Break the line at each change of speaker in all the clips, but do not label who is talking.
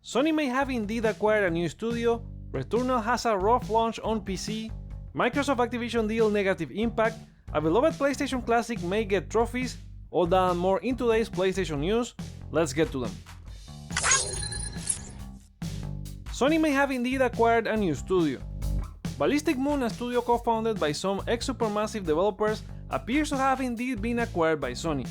Sony may have indeed acquired a new studio, Returnal has a rough launch on PC, Microsoft Activision deal negative impact, a beloved PlayStation classic may get trophies, all that and more in today's PlayStation news. Let's get to them. Sony may have indeed acquired a new studio. Ballistic, a studio co-founded by some ex-Supermassive developers, appears to have indeed been acquired by Sony.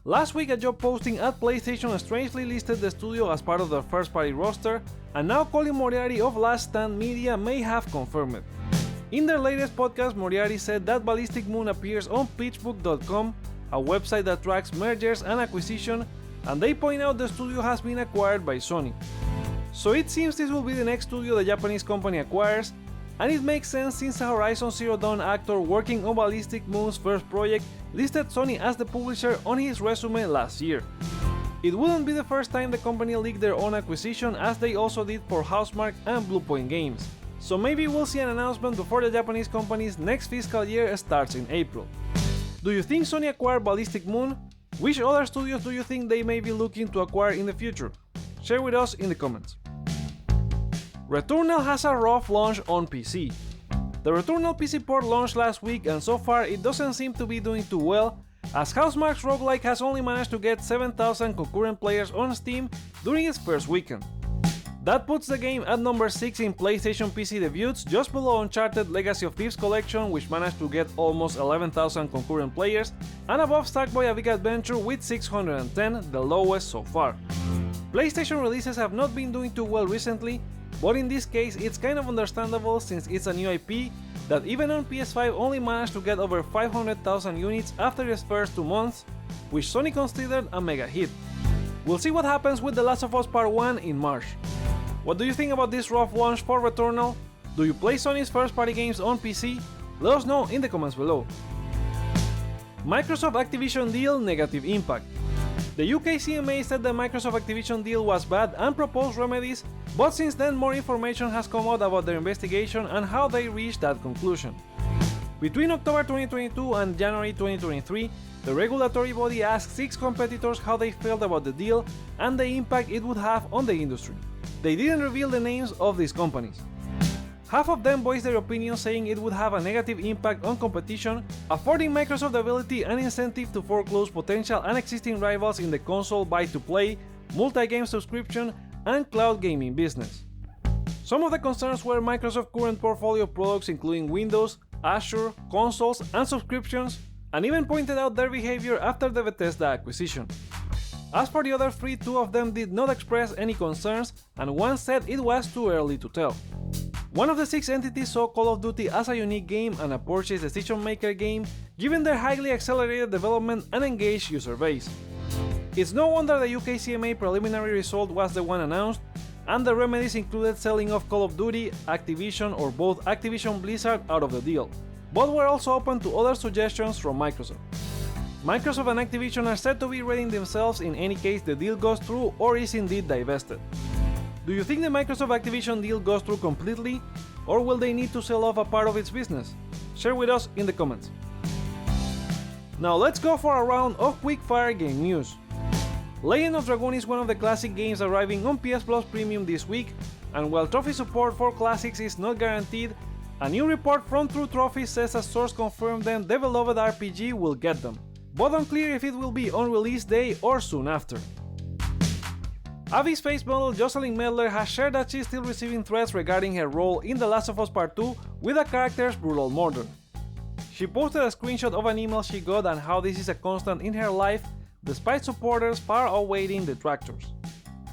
Last week, a job posting at PlayStation strangely listed the studio as part of their first-party roster, and now Colin Moriarty of Last Stand Media may have confirmed it. In their latest podcast, Moriarty said that Ballistic appears on pitchbook.com, a website that tracks mergers and acquisition, and they point out the studio has been acquired by Sony. So it seems this will be the next studio the Japanese company acquires, and it makes sense since a Horizon Zero Dawn actor working on Ballistic Moon's first project listed Sony as the publisher on his resume last year. It wouldn't be the first time the company leaked their own acquisition, as they also did for Housemarque and Bluepoint Games, so maybe we'll see an announcement before the Japanese company's next fiscal year starts in April. Do you think Sony acquired Ballistic Moon? Which other studios do you think they may be looking to acquire in the future? Share with us in the comments. Returnal has a rough launch on PC. The Returnal PC port launched last week, and so far it doesn't seem to be doing too well, as Housemarque's roguelike has only managed to get 7,000 concurrent players on Steam during its first weekend. That puts the game at number 6 in PlayStation PC debuts, just below Uncharted Legacy of Thieves Collection, which managed to get almost 11,000 concurrent players, and above Sackboy: A Big Adventure with 610, the lowest so far. PlayStation releases have not been doing too well recently, but in this case it's kind of understandable since it's a new IP that even on PS5 only managed to get over 500,000 units after its first 2 months, which Sony considered a mega hit. We'll see what happens with The Last of Us Part 1 in March. What do you think about this rough launch for Returnal? Do you play Sony's first party games on PC? Let us know in the comments below. Microsoft Activision deal negative impact. The UK CMA said the Microsoft Activision deal was bad and proposed remedies, but since then more information has come out about their investigation and how they reached that conclusion. Between October 2022 and January 2023, the regulatory body asked 6 competitors how they felt about the deal and the impact it would have on the industry. They didn't reveal the names of these companies. Half of them voiced their opinion, saying it would have a negative impact on competition, affording Microsoft the ability and incentive to foreclose potential and existing rivals in the console buy-to-play, multi-game subscription, and cloud gaming business. Some of the concerns were Microsoft's current portfolio of products including Windows, Azure, consoles, and subscriptions, and even pointed out their behavior after the Bethesda acquisition. As for the other 3, 2 of them did not express any concerns, and one said it was too early to tell. One of the 6 entities saw Call of Duty as a unique game and a purchase decision maker game, given their highly accelerated development and engaged user base. It's no wonder the UK CMA preliminary result was the one announced, and the remedies included selling off Call of Duty, Activision, or both Activision Blizzard out of the deal, but were also open to other suggestions from Microsoft. Microsoft and Activision are said to be readying themselves in any case the deal goes through or is indeed divested. Do you think the Microsoft Activision deal goes through completely, or will they need to sell off a part of its business? Share with us in the comments. Now let's go for a round of quick-fire game news. Legend of Dragoon is one of the classic games arriving on PS Plus Premium this week, and while trophy support for classics is not guaranteed, a new report from True Trophy says a source confirmed the beloved RPG will get them, but unclear if it will be on release day or soon after. Abby's face model Jocelyn Medler has shared that she's still receiving threats regarding her role in The Last of Us Part 2 with the character's brutal murder. She posted a screenshot of an email she got and how this is a constant in her life, despite supporters far outweighing detractors.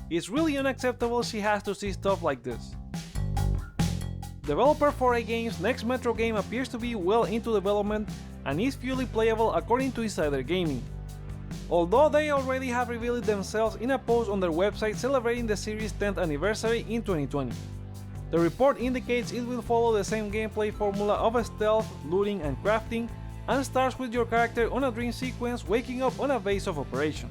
It's really unacceptable she has to see stuff like this. Developer 4A Games' next Metro game appears to be well into development and is fully playable according to Insider Gaming, although they already have revealed themselves in a post on their website celebrating the series' 10th anniversary in 2020. The report indicates it will follow the same gameplay formula of stealth, looting, and crafting, and starts with your character on a dream sequence waking up on a base of operation.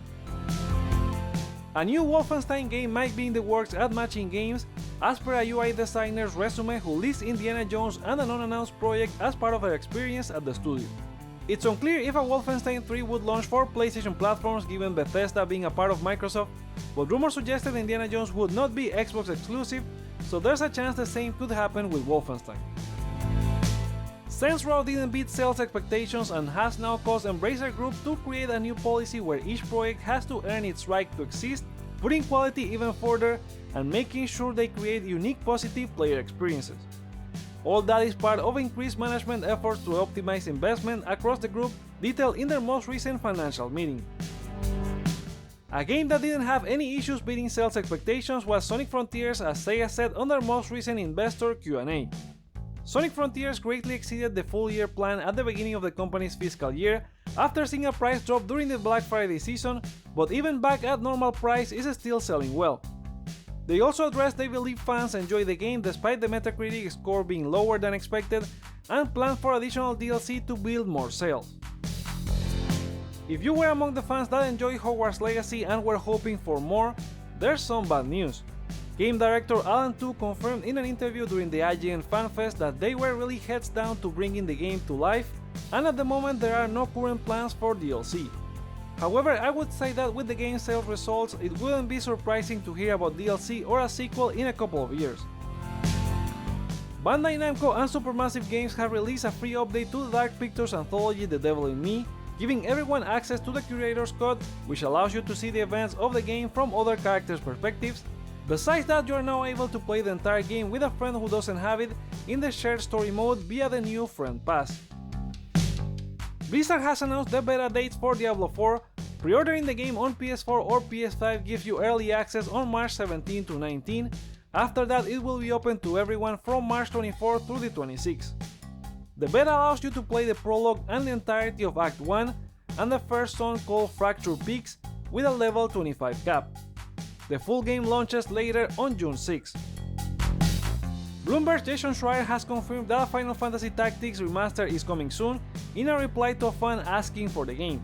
A new Wolfenstein game might be in the works at Matching Games, as per a UI designer's resume who lists Indiana Jones and an unannounced project as part of her experience at the studio. It's unclear if a Wolfenstein 3 would launch for PlayStation platforms given Bethesda being a part of Microsoft, but rumors suggested Indiana Jones would not be Xbox exclusive, so there's a chance the same could happen with Wolfenstein. Saints Row didn't beat sales expectations and has now caused Embracer Group to create a new policy where each project has to earn its right to exist, putting quality even further and making sure they create unique positive player experiences. All that is part of increased management efforts to optimize investment across the group, detailed in their most recent financial meeting. A game that didn't have any issues beating sales expectations was Sonic Frontiers, as Sega said on their most recent investor Q&A. Sonic Frontiers greatly exceeded the full year plan at the beginning of the company's fiscal year after seeing a price drop during the Black Friday season, but even back at normal price is still selling well. They also addressed they believe fans enjoy the game despite the Metacritic score being lower than expected, and plan for additional DLC to build more sales. If you were among the fans that enjoy Hogwarts Legacy and were hoping for more, there's some bad news. Game director Alan Tu confirmed in an interview during the IGN FanFest that they were really heads down to bringing the game to life, and at the moment there are no current plans for DLC. However, I would say that with the game's sales results, it wouldn't be surprising to hear about DLC or a sequel in a couple of years. Bandai Namco and Supermassive Games have released a free update to the Dark Pictures anthology The Devil in Me, giving everyone access to the Curator's Cut, which allows you to see the events of the game from other characters' perspectives. Besides that, you are now able to play the entire game with a friend who doesn't have it in the shared story mode via the new Friend Pass. Blizzard has announced the beta dates for Diablo 4. Pre-ordering the game on PS4 or PS5 gives you early access on March 17 to 19. After that, it will be open to everyone from March 24 through the 26th. The beta allows you to play the prologue and the entirety of Act 1 and the first zone called Fracture Peaks with a level 25 cap. The full game launches later on June 6. Bloomberg's Jason Schreier has confirmed that a Final Fantasy Tactics remaster is coming soon in a reply to a fan asking for the game.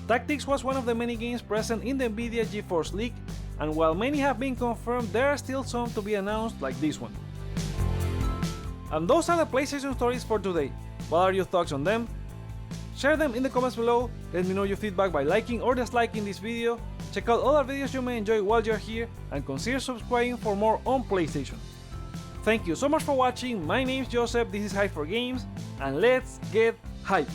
Tactics was one of the many games present in the NVIDIA GeForce leak, and while many have been confirmed, there are still some to be announced like this one. And those are the PlayStation stories for today. What are your thoughts on them? Share them in the comments below, let me know your feedback by liking or disliking this video, check out other videos you may enjoy while you're here, and consider subscribing for more on PlayStation. Thank you so much for watching, my name's Joseph, this is Hype for Games, and let's get hype!